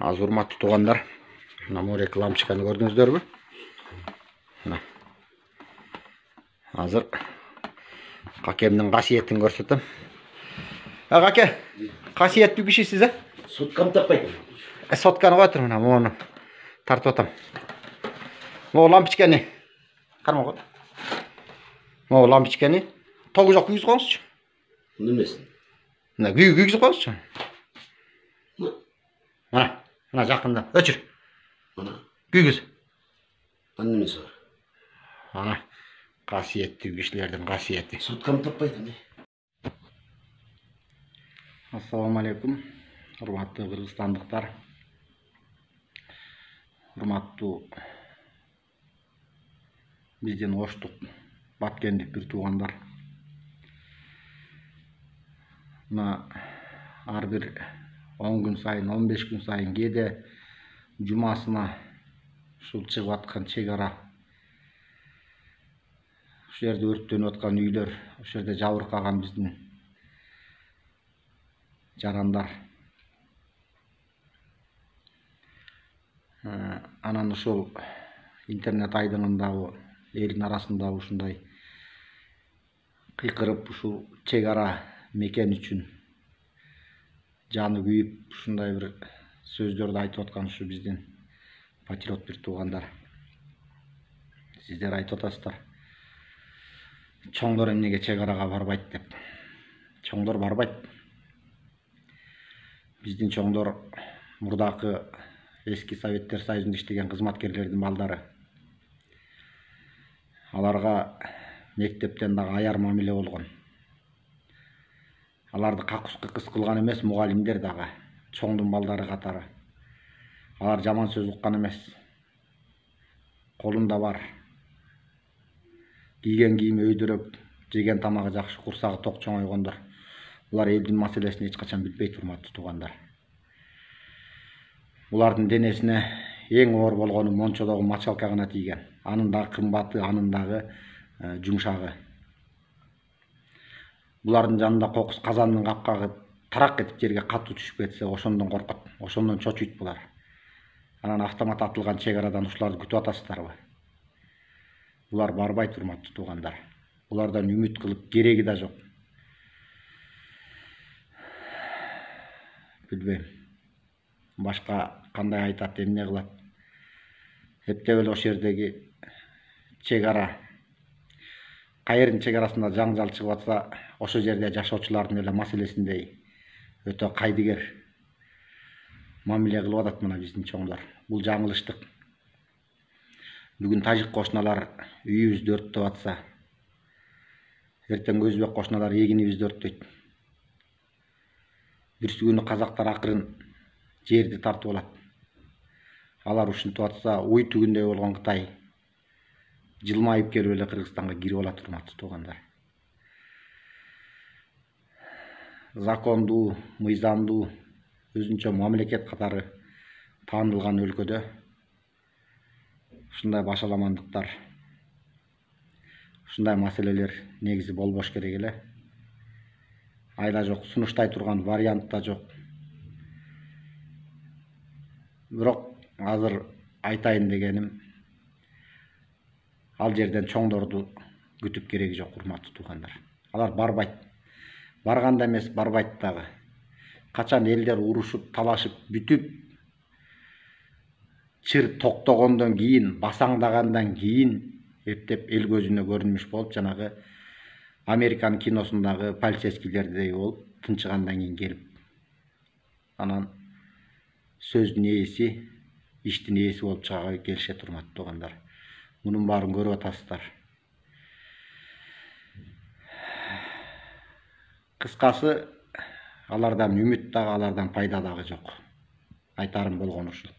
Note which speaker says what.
Speaker 1: Азыр урматтуу туугандар, мына морек лампочканы көрдүңүздөрбү? Мына. Азыр какемдин касиетин көрсөтөм. Каке, касиеттүү кишисиз, а?
Speaker 2: Сотканы таппайт.
Speaker 1: Сотканы койтур, мына мону тартып атам. Могу лампочканы карма кой. Могу лампочканы тогу жок күйгүзүп коюңузчу.
Speaker 2: Немесин?
Speaker 1: Мына күйгүзүп коюңузчу. Мына жакында өчүр.
Speaker 2: Мына
Speaker 1: Күйгүз.
Speaker 2: Аны немеси бар?
Speaker 1: Ана касиеттүү кишилердин касиети.
Speaker 2: Сотканы таппайт эмне?
Speaker 1: Ассаламу алейкум, урматтуу кыргызстандыктар. Урматтуу биздин оштук, баткендик бир туугандар. Мына ар бир 10 күн сайын, 15 күн сайын кээде жумасына ушул чыгып аткан чек ара, ушул жерде өрттөнүп аткан үйлөр, ушул жерде жабыркаган биздин жарандар. Анан ушул интернет айдыңындагы элдин арасындагы ушундай кыйкырып ушул чек ара мекен үчүн жаны күйүп ушундай бир сөздөрдү айтып аткан ушу биздин патриот бир туугандар. Сиздер айтып атасыздар, чоңдор эмнеге чек арага барбайт деп. Чоңдор барбайт. Биздин чоңдор мурдакы эски Советтер Союзунда иштеген кызматкерлердин балдары. Аларга мектептен дагы аяр мамиле болгон. Аларды какус кылган эмес мугалимдер дагы, чоңдун балдары катары. Алар жаман сөз уккан эмес. Колунда бар. Кийген кийими өйдөрөп, жеген тамагы жакшы, курсагы ток чоңойгондор. Булар элдин маселесин эч качан билбейт, урматтуу туугандар. Булардын денесине эң оор болгону мончодогу мочалка гана тийген. Анын дагы кымбаты, анын дагы жумшагы. Булардын жанында кокус казандын капкагы тарак этип жерге катуу түшүп кетсе, ошондон коркот, ошондон чочуйт булар. Анан автомат атылган чек арадан ушуларды күтүп атасыздарбы? Булар барбайт, урматтуу туугандар. Булардан үмүт кылып кереги да жок. Билбейм. Башка кандай айтат, эмне кылат? Эптеп эле ошол жердеги чек ара, кайердин чек арасында жаңжал чыгып атса, ошол жерде жашоочулардын эле маселесиндей өтө кайдыгер мамиле кылып атат мына биздин чоңдор. Бул жаңылыштык. Бүгүн тажик кошуналар үйүбүздү өрттөп атса, эртең өзбек кошуналар эгинибизди өрттөйт. Бирси күнү казактар акырын жерди тартып алат. Алар ушинтип атса, уй түгүндөй болгон Кытай жылмайып келип эле Кыргызстанга кирип алат, урматтуу туугандар. Закондуу, мыйзамдуу, өзүнчө мамлекет катары таанылган өлкөдө ушундай башаламандыктар, ушундай маселелер негизи болбош керек эле. Айла жок, сунуштай турган вариант да жок. Бирок азыр айтайын дегеним, ал жерден чоңдорду күтүп кереги жок, урматтуу туугандар. Алар барбайт. Барганда эмес, барбайт дагы. Качан элдер урушуп, талашып, бүтүп, чыр токтогондон кийин, басаңдагандан кийин эптеп эл көзүнө көрүнмүш болуп, жанагы Американын киносундагы полицейскийлердей болуп, тынчыгандан кийин келип. Анан сөздүн ээси, иштин ээси болуп чыга келишет, урматтуу туугандар. Мунун баарын көрүп атасыздар. Кыскасы, алардан үмүт дагы, алардан пайда дагы жок. Айтарым болгону ушул.